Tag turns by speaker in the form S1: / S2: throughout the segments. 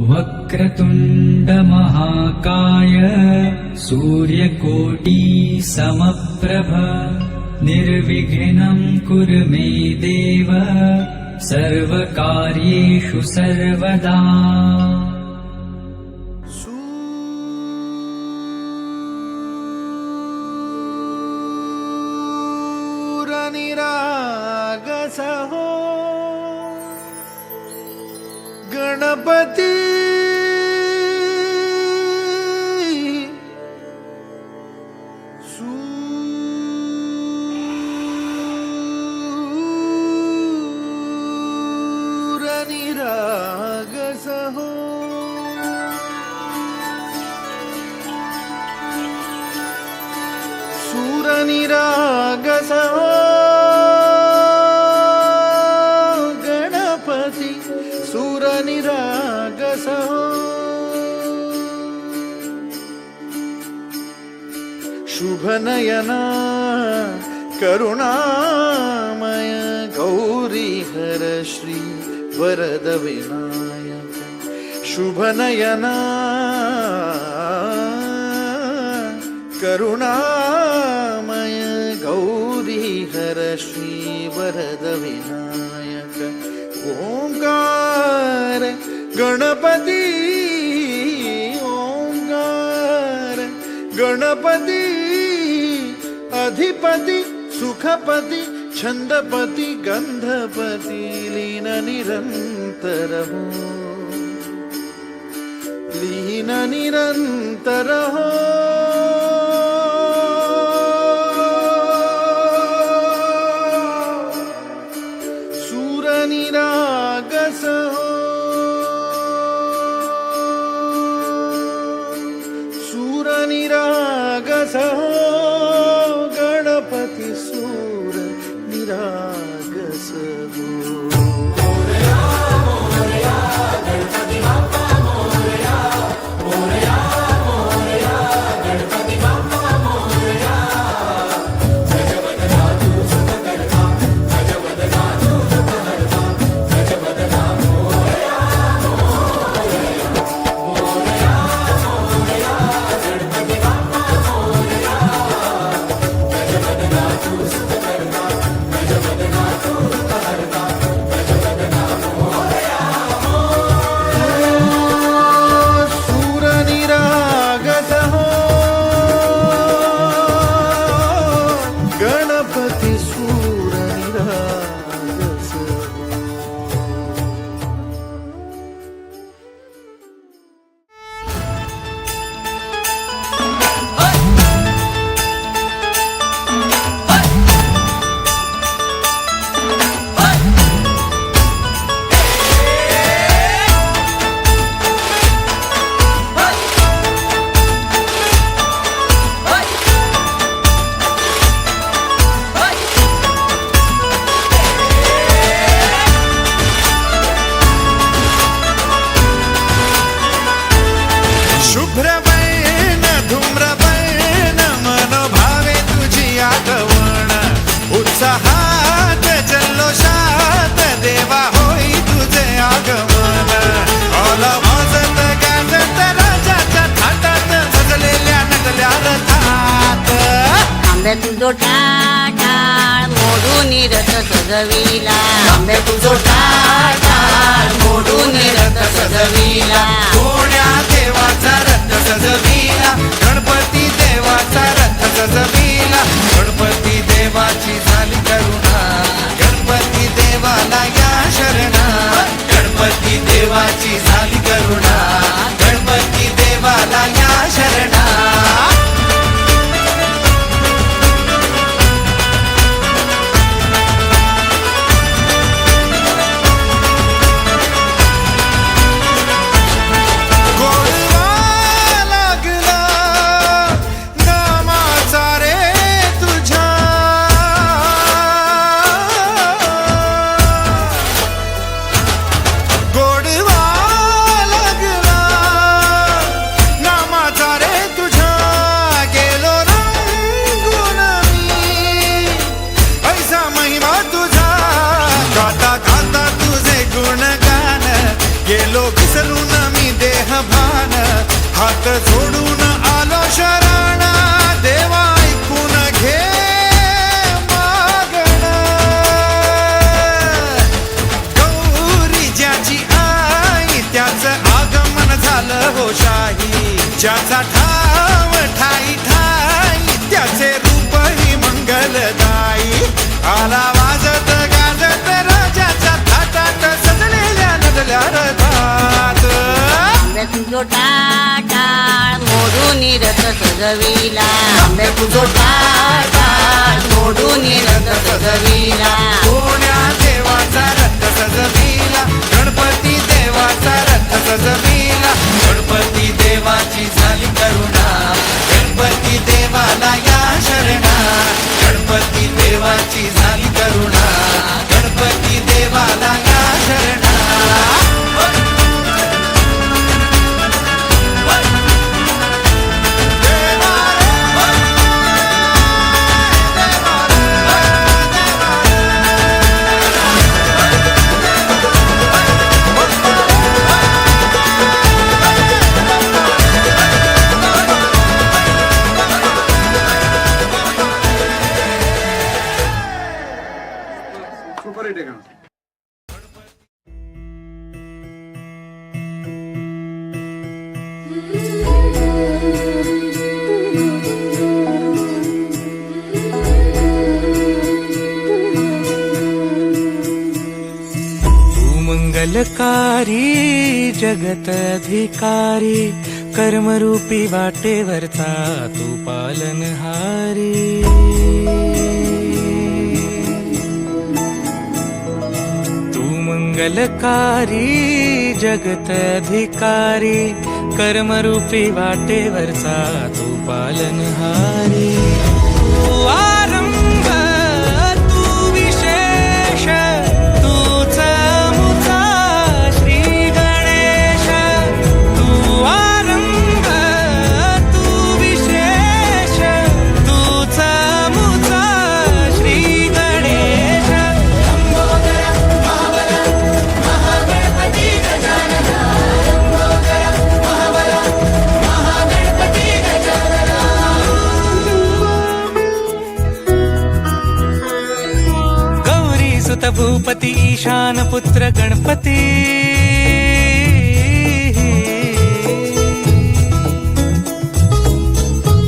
S1: वक्रतुण्ड महाकाय सूर्यकोटि समप्रभ निर्विघ्नं कुरु मे देव सर्वकार्येषु सर्वदा।
S2: सूरनिरागसहो गणपती सूरनिरागसहो सूरनिरागसहो गणपति सूरनिरागसहो शुभनयना करुणामय गौरीहर श्री वरद विनायक शुभनयना करुणामय गौरीहर श्री वरद विनायक ओंकार गणपती ओंकार गणपती अधिपति सुखपति छंदपति गंधपति लीन निरंतर हो लीन निरंतर हो सूरनिरागस हो सूरनिरागस हो गणपति सूर निरागस हो। शुभ्रवर्ण धूम्रवर्ण मनोभावे तुझी आठवण उत्साहात जल्लोषात देवा होई तुझे आगमन ऑल वाजत गाजत राजाच्या थाटात सजलेल्या नटल्या रथात
S3: आंबे तुझो टाळ मोडून रथ सजविला आंबे तुझो टाळ मोडून रथ सजविला
S2: कोण्या देवाचा रथ सजविला गणपती देवाचा रथ सजविला गणपती देवाची झाली करुणा गणपती देवाला या शरणा गणपती देवाची झाली करुणा गणपती देवाला या शरणा हात जोडून आलो शरण देवा ऐकून घे मागण गौरी ज्याची आई त्याचं आगमन झालं हो शाही ज्याचा ठाव ठाई ठाई त्याचे रूपही मंगलदायी आला वाजत गाजत राजाच्या थाटात सजलेल्या नदल्या रथात
S3: आंब्या तुझो टाळ मोडून रथ सजविला आंब्या तुझो टाळ मोडून रथ सजविला
S2: कोण्या देवाचा रथ सजविला गणपती देवाचा रथ सजविला गणपती देवाची झाली करुणा गणपती देवाला या शरणा गणपती देवाची झाली करुणा गणपती देवाला या शरणा
S4: मंगलकारी जगत अधिकारी कर्मरूपी वाटेवरचा तू पालनहारी तू मंगलकारी जगत अधिकारी कर्मरूपी वाटेवरचा तू पालनहारी तू आरंभ तू विशेष तूच मुचा श्री गणेश तू आरंभ तू विशेष तूच मुचा श्री गणेश गौरी सुत भूपती ईशान पुत्र गणपती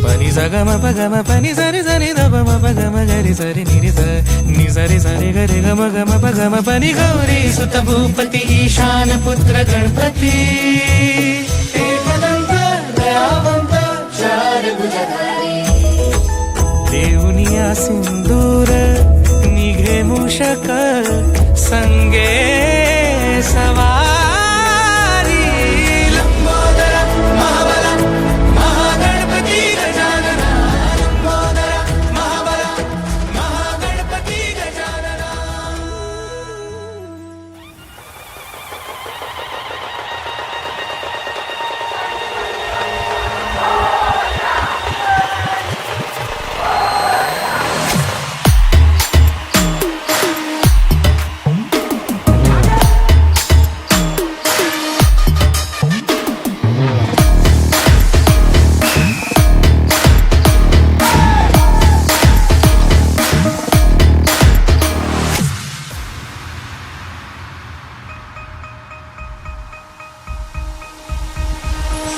S4: पनी सगम पगम पनी सरी सरी दब पगम गरी सरी निरी नि सरी सरी गरी गम गम पगम पनी गौरी सुत भूपती ईशान पुत्र गणपती एकदंत दयावंत चार भुजधारी देवनिया सिंदूर निघे मूषक संगे सवारी लंबोदर महाबल महागणपती गजानना लंबोदर महाबल महागणपती गजानना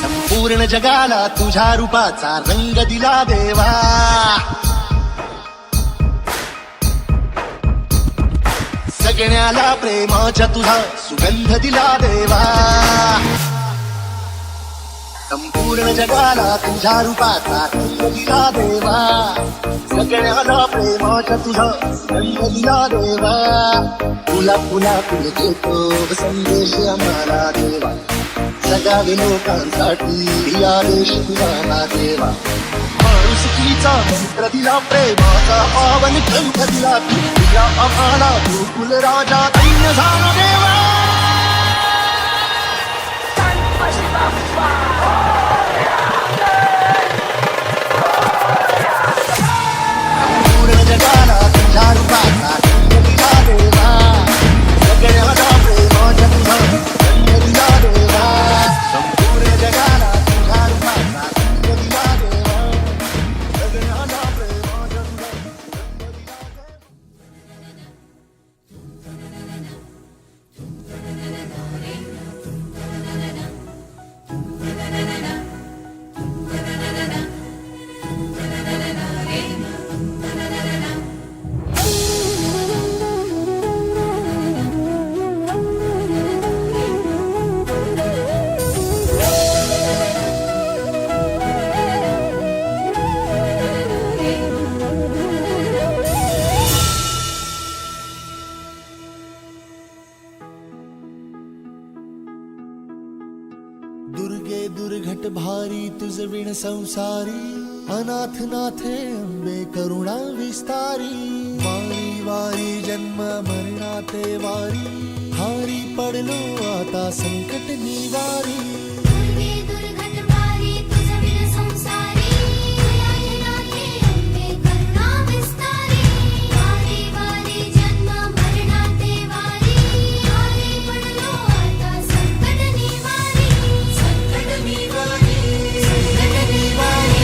S5: संपूर्ण जगाला तुझ्या रूपाचा रंग दिला देवा सगळ्याला प्रेमाच्या तुझा सुगंध दिला देवा संपूर्ण जगाला तुझ्या रूपाचा रंग दिला देवा सगळ्याला प्रेमाच्या तुझा सुगंध दिला देवा तुला पुन्हा पुढे देतो संदेश आम्हाला देवा जगावे लोकांसाठी आदेश तुझा देवा माणुसकीचा मंत्र दिला प्रेमाचा पावन ग्रंथ दिला तुला आम्हाला गोकुल राजा दैन्य झाला देवा पूर्ण जगाला तुझ्या रूपाचा रंग दिला देवा सगळ्याला प्रेमाच्या तुझा रंग दिला देवा संपूर्ण जगाला तुझ्या दुर्गे दुर्घट भारी तुझ विण संसारी अनाथ नाथे अंबे करुणा विस्तारी वारी वारी जन्म मरणाते वारी हारी पडलो आता संकट निवारी
S6: दुर्गे दुर्घट भारी तुझ विण संसारी अनाथनाथे अंबे करुणा विस्तारी वारी वारी जन्म मरणाते वारी हारी पडलो आता संकट निवारी संकट निवारी संकट निवारी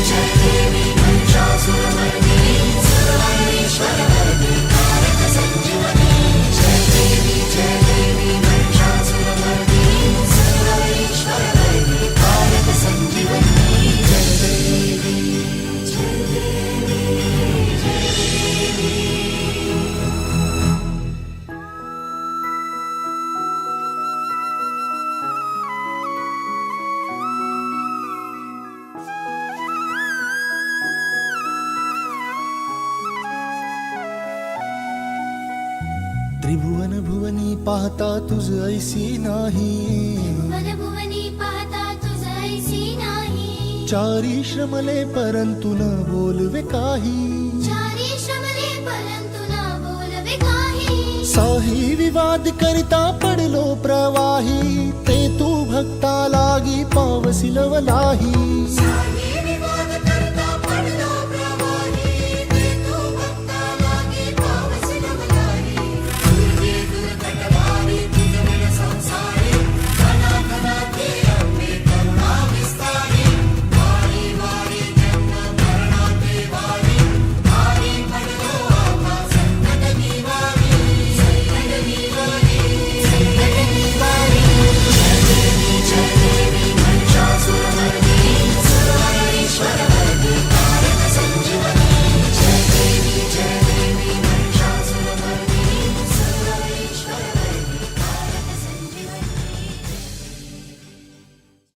S6: जय देवी महिषासुरमर्दिनी सर्वेश्वरमर्दिनी कारक संजीवनी जय देवी महिषासुरमर्दिनी सर्वेश्वरमर्दिनी कारक संजीवनी जय देवी जय देवी जय देवी
S5: त्रिभुवन भुवनी पाहता तुझ ऐसी नाही
S6: वनभुवनी पाहता तुझ ऐसी नाही
S5: चारी श्रमले परंतु न बोलवे काही
S6: चारी श्रमले परंतु न बोलवे काही
S5: साही विवाद करिता पडलो प्रवाही ते तू भक्ता लागी पावसिलवलाही